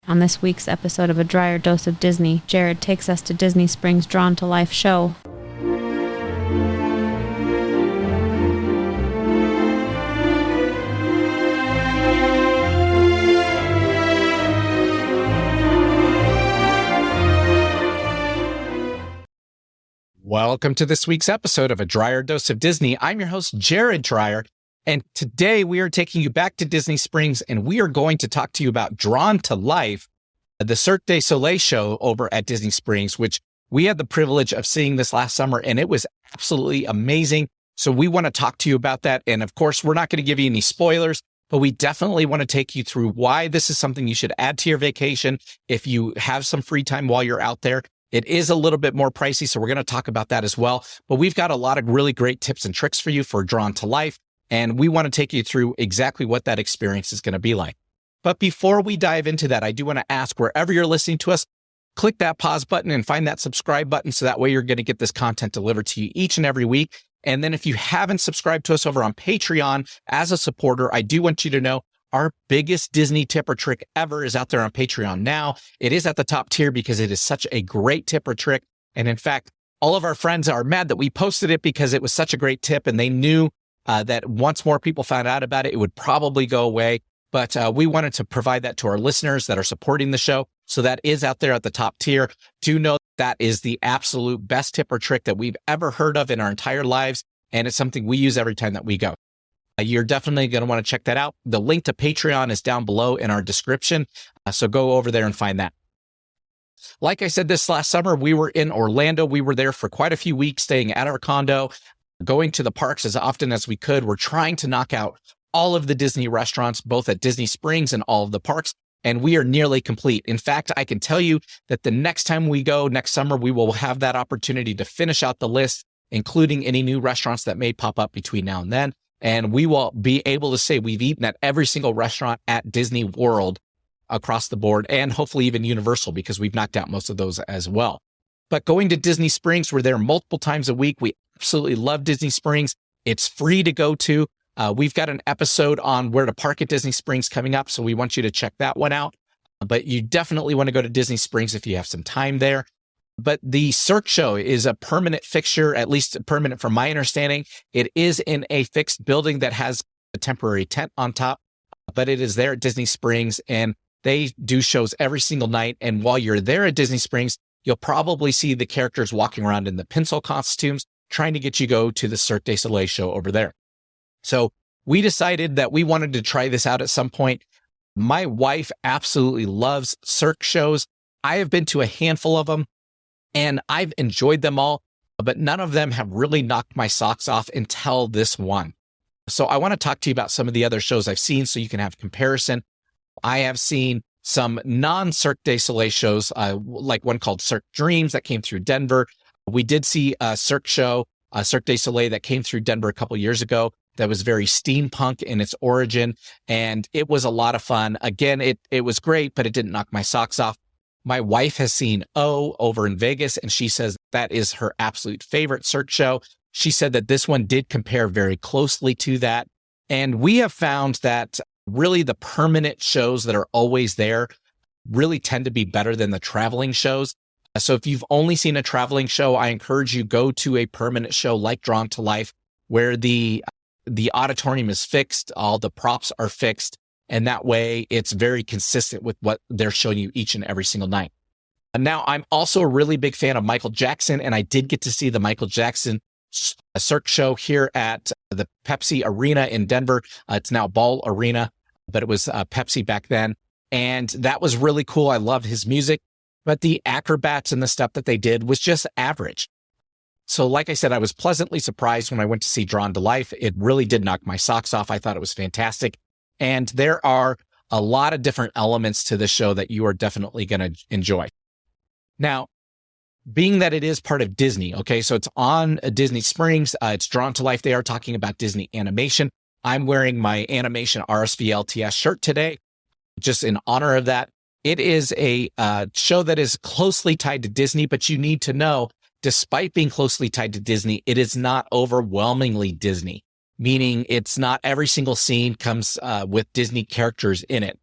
On this week's episode of A Drier Dose of Disney, Jared takes us to Disney Springs' Drawn to Life show. Welcome to this week's episode of A Drier Dose of Disney. I'm your host, Jared Drier, and today we are taking you back to Disney Springs, and we are going to talk to you about Drawn to Life, the Cirque du Soleil show over at Disney Springs, which we had the privilege of seeing this last summer, and it was absolutely amazing. So we want to talk to you about that. And of course, we're not going to give you any spoilers, but we definitely want to take you through why this is something you should add to your vacation if you have some free time while you're out there. It is a little bit more pricey, so we're going to talk about that as well. But we've got a lot of really great tips and tricks for you for Drawn to Life, and we want to take you through exactly what that experience is going to be like. But before we dive into that, I do want to ask, wherever you're listening to us, click that pause button and find that subscribe button so that way you're going to get this content delivered to you each and every week. And then if you haven't subscribed to us over on Patreon as a supporter, I do want you to know our biggest Disney tip or trick ever is out there on Patreon now. It is at the top tier because it is such a great tip or trick. And in fact, all of our friends are mad that we posted it because it was such a great tip, and they knew that once more people found out about it, it would probably go away. But we wanted to provide that to our listeners that are supporting the show. So that is out there at the top tier. Do know that is the absolute best tip or trick that we've ever heard of in our entire lives. And it's something we use every time that we go. You're definitely going to want to check that out. The link to Patreon is down below in our description. So go over there and find that. Like I said, this last summer, we were in Orlando. We were there for quite a few weeks, staying at our condo, going to the parks as often as we could. We're trying to knock out all of the Disney restaurants, both at Disney Springs and all of the parks, and we are nearly complete. In fact, I can tell you that the next time we go next summer, we will have that opportunity to finish out the list, including any new restaurants that may pop up between now and then. And we will be able to say we've eaten at every single restaurant at Disney World across the board, and hopefully even Universal, because we've knocked out most of those as well. But going to Disney Springs, we're there multiple times a week. We absolutely love Disney Springs. It's free to go to. We've got an episode on where to park at Disney Springs coming up, so we want you to check that one out. But you definitely want to go to Disney Springs if you have some time there. But the Cirque show is a permanent fixture, at least permanent from my understanding. It is in a fixed building that has a temporary tent on top, but it is there at Disney Springs, and they do shows every single night. And while you're there at Disney Springs, you'll probably see the characters walking around in the pencil costumes, trying to get you go to the Cirque du Soleil show over there. So we decided that we wanted to try this out at some point. My wife absolutely loves Cirque shows. I have been to a handful of them, and I've enjoyed them all, but none of them have really knocked my socks off until this one. So I want to talk to you about some of the other shows I've seen so you can have comparison. I have seen some non-Cirque du Soleil shows, like one called Cirque Dreams that came through Denver. We did see a Cirque show, Cirque du Soleil, that came through Denver a couple years ago that was very steampunk in its origin, and it was a lot of fun. Again, it was great, but it didn't knock my socks off. My wife has seen O over in Vegas, and she says that is her absolute favorite Cirque show. She said that this one did compare very closely to that. And we have found that really the permanent shows that are always there really tend to be better than the traveling shows. So if you've only seen a traveling show, I encourage you go to a permanent show like Drawn to Life, where the auditorium is fixed, all the props are fixed, and that way it's very consistent with what they're showing you each and every single night. And now, I'm also a really big fan of Michael Jackson, and I did get to see the Michael Jackson Cirque show here at the Pepsi Arena in Denver. It's now Ball Arena, but it was Pepsi back then. And that was really cool. I love his music, but the acrobats and the stuff that they did was just average. So like I said, I was pleasantly surprised when I went to see Drawn to Life. It really did knock my socks off. I thought it was fantastic. And there are a lot of different elements to the show that you are definitely going to enjoy. Now, being that it is part of Disney, okay, so it's on Disney Springs, it's Drawn to Life. They are talking about Disney animation. I'm wearing my animation RSVLTS shirt today, just in honor of that. It is a show that is closely tied to Disney, but you need to know, despite being closely tied to Disney, it is not overwhelmingly Disney, meaning it's not every single scene comes with Disney characters in it.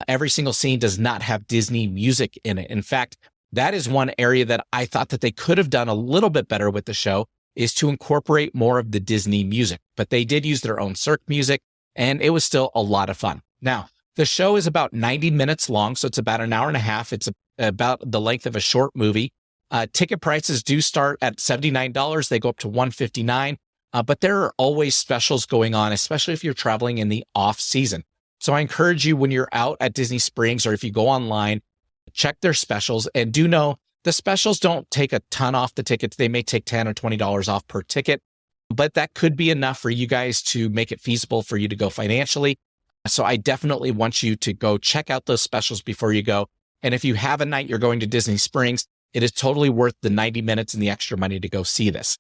every single scene does not have Disney music in it. In fact, that is one area that I thought that they could have done a little bit better with the show, is to incorporate more of the Disney music. But they did use their own Cirq music, and it was still a lot of fun. Now, the show is about 90 minutes long, so it's about an hour and a half. It's about the length of a short movie. Ticket prices do start at $79. They go up to $159. But there are always specials going on, especially if you're traveling in the off season. So I encourage you, when you're out at Disney Springs, or if you go online, check their specials, and do know the specials don't take a ton off the tickets. They may take $10 or $20 off per ticket, but that could be enough for you guys to make it feasible for you to go financially. So I definitely want you to go check out those specials before you go. And if you have a night you're going to Disney Springs, it is totally worth the 90 minutes and the extra money to go see this.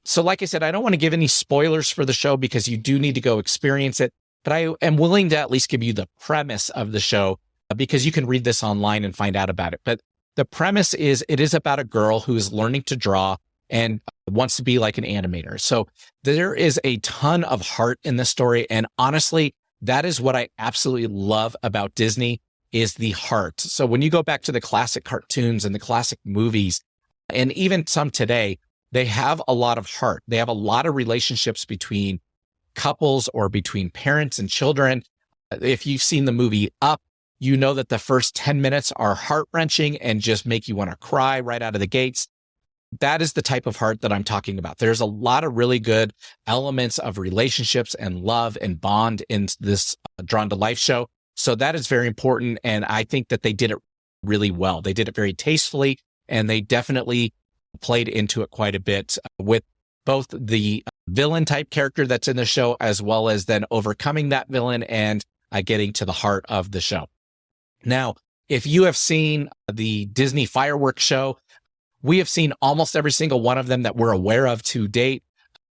So like I said, I don't want to give any spoilers for the show because you do need to go experience it, but I am willing to at least give you the premise of the show, because you can read this online and find out about it. But the premise is, it is about a girl who is learning to draw and wants to be like an animator. So there is a ton of heart in the story. And honestly, that is what I absolutely love about Disney, is the heart. So when you go back to the classic cartoons and the classic movies, and even some today, they have a lot of heart. They have a lot of relationships between couples or between parents and children. If you've seen the movie Up, you know that the first 10 minutes are heart-wrenching and just make you want to cry right out of the gates. That is the type of heart that I'm talking about. There's a lot of really good elements of relationships and love and bond in this Drawn to Life show. So that is very important. And I think that they did it really well. They did it very tastefully, and they definitely played into it quite a bit with both the villain type character that's in the show, as well as then overcoming that villain and getting to the heart of the show. Now, if you have seen the Disney fireworks show, we have seen almost every single one of them that we're aware of to date.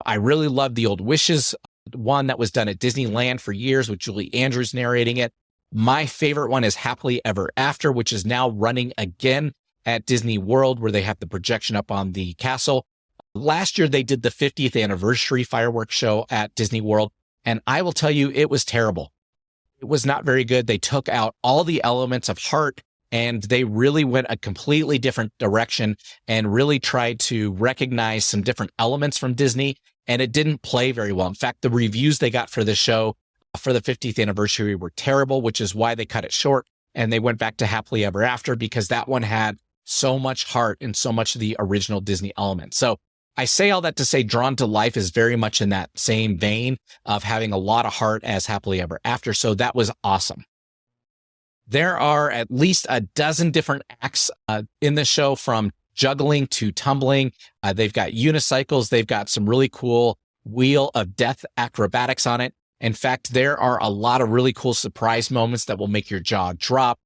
I really love the Old Wishes one that was done at Disneyland for years with Julie Andrews narrating it. My favorite one is Happily Ever After, which is now running again at Disney World, where they have the projection up on the castle. Last year, they did the 50th anniversary fireworks show at Disney World, and I will tell you, it was terrible. It was not very good. They took out all the elements of heart, and they really went a completely different direction and really tried to recognize some different elements from Disney, and it didn't play very well. In fact, the reviews they got for the show for the 50th anniversary were terrible, which is why they cut it short, and they went back to Happily Ever After, because that one had so much heart and so much of the original Disney element. So I say all that to say Drawn to Life is very much in that same vein of having a lot of heart as Happily Ever After. So that was awesome. There are at least a dozen different acts in the show, from juggling to tumbling. They've got unicycles. They've got some really cool Wheel of Death acrobatics on it. In fact, there are a lot of really cool surprise moments that will make your jaw drop.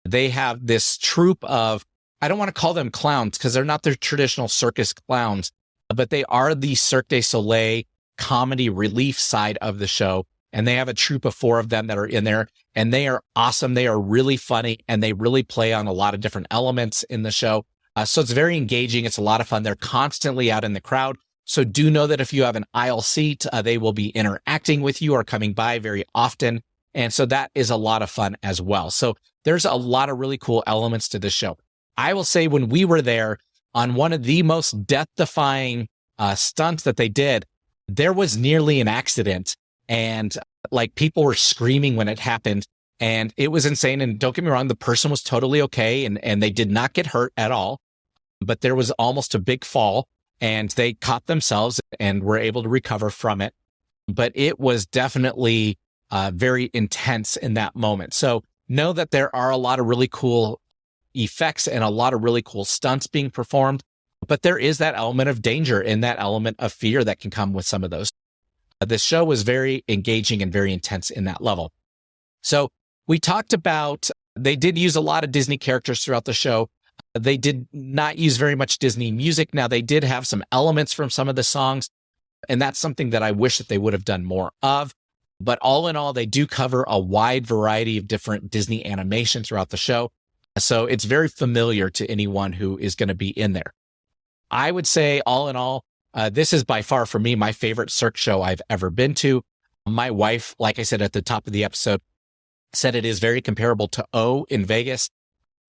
They have this troupe of, I don't want to call them clowns because they're not the traditional circus clowns, but they are the Cirque du Soleil comedy relief side of the show. And they have a troupe of 4 of them that are in there, and they are awesome. They are really funny, and they really play on a lot of different elements in the show. So it's very engaging. It's a lot of fun. They're constantly out in the crowd. So do know that if you have an aisle seat, they will be interacting with you or coming by very often. And so that is a lot of fun as well. So there's a lot of really cool elements to this show. I will say, when we were there on one of the most death-defying stunts that they did, there was nearly an accident, and like people were screaming when it happened, and it was insane. And don't get me wrong, the person was totally okay, and they did not get hurt at all, but there was almost a big fall, and they caught themselves and were able to recover from it. But it was definitely very intense in that moment. So know that there are a lot of really cool effects and a lot of really cool stunts being performed, but there is that element of danger and that element of fear that can come with some of those. This show was very engaging and very intense in that level. So we talked about, they did use a lot of Disney characters throughout the show. They did not use very much Disney music. Now, they did have some elements from some of the songs, and that's something that I wish that they would have done more of. But all in all, they do cover a wide variety of different Disney animation throughout the show. So it's very familiar to anyone who is going to be in there. I would say, all in all, this is by far, for me, my favorite Cirque show I've ever been to. My wife, like I said at the top of the episode, said it is very comparable to O in Vegas.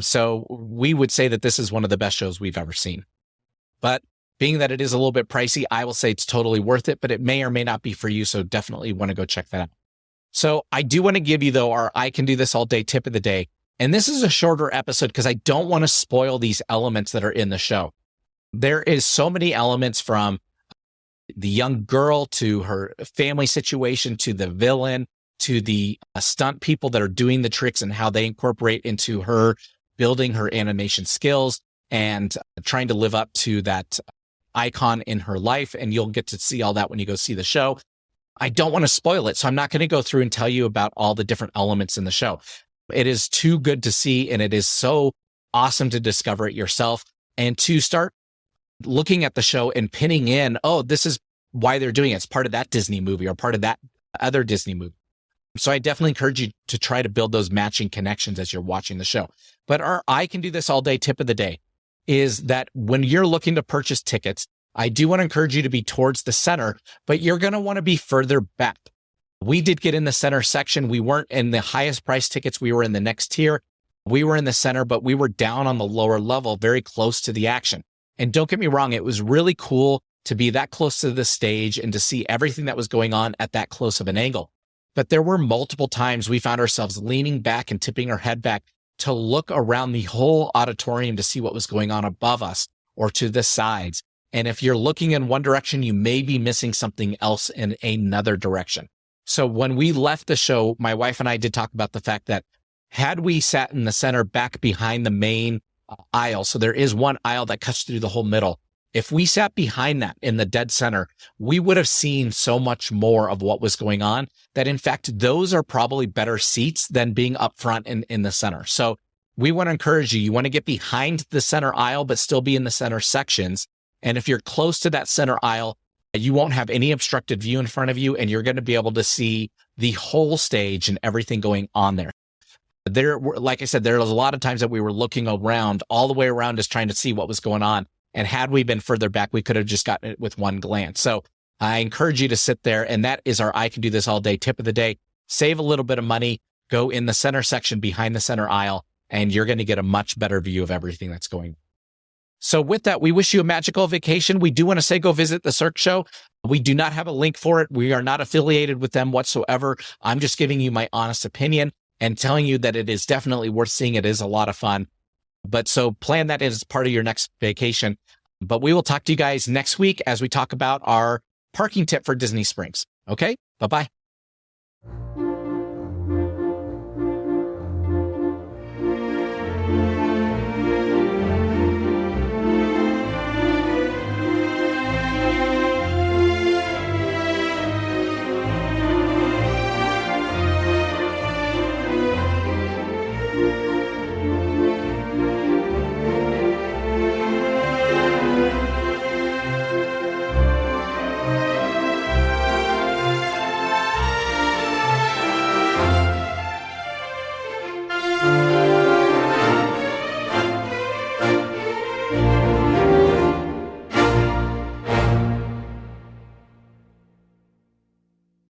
So we would say that this is one of the best shows we've ever seen. But being that it is a little bit pricey, I will say it's totally worth it, but it may or may not be for you. So definitely want to go check that out. So I do want to give you, though, our I Can Do This All Day tip of the day. And this is a shorter episode because I don't want to spoil these elements that are in the show. There is so many elements, from the young girl to her family situation, to the villain, to the stunt people that are doing the tricks and how they incorporate into her building her animation skills and trying to live up to that icon in her life. And you'll get to see all that when you go see the show. I don't want to spoil it, so I'm not going to go through and tell you about all the different elements in the show. It is too good to see, and it is so awesome to discover it yourself and to start looking at the show and pinning in, oh, this is why they're doing it. It's part of that Disney movie or part of that other Disney movie. So I definitely encourage you to try to build those matching connections as you're watching the show. But our I Can Do This All Day tip of the day is that when you're looking to purchase tickets, I do want to encourage you to be towards the center, but you're going to want to be further back. We did get in the center section. We weren't in the highest price tickets. We were in the next tier. We were in the center, but we were down on the lower level, very close to the action. And don't get me wrong, it was really cool to be that close to the stage and to see everything that was going on at that close of an angle. But there were multiple times we found ourselves leaning back and tipping our head back to look around the whole auditorium to see what was going on above us or to the sides. And if you're looking in one direction, you may be missing something else in another direction. So when we left the show, my wife and I did talk about the fact that had we sat in the center back behind the main aisle, so there is one aisle that cuts through the whole middle. If we sat behind that in the dead center, we would have seen so much more of what was going on that, in fact, those are probably better seats than being up front in the center. So we want to encourage you. You want to get behind the center aisle, but still be in the center sections. And if you're close to that center aisle, you won't have any obstructed view in front of you, and you're going to be able to see the whole stage and everything going on there. There, like I said, there was a lot of times that we were looking around, all the way around, just trying to see what was going on. And had we been further back, we could have just gotten it with one glance. So I encourage you to sit there. And that is our I Can Do This All Day tip of the day. Save a little bit of money, go in the center section behind the center aisle, and you're going to get a much better view of everything that's going on. So with that, we wish you a magical vacation. We do want to say go visit the Cirq show. We do not have a link for it. We are not affiliated with them whatsoever. I'm just giving you my honest opinion and telling you that it is definitely worth seeing. It is a lot of fun. But so plan that as part of your next vacation. But we will talk to you guys next week as we talk about our parking tip for Disney Springs. Okay? Bye-bye.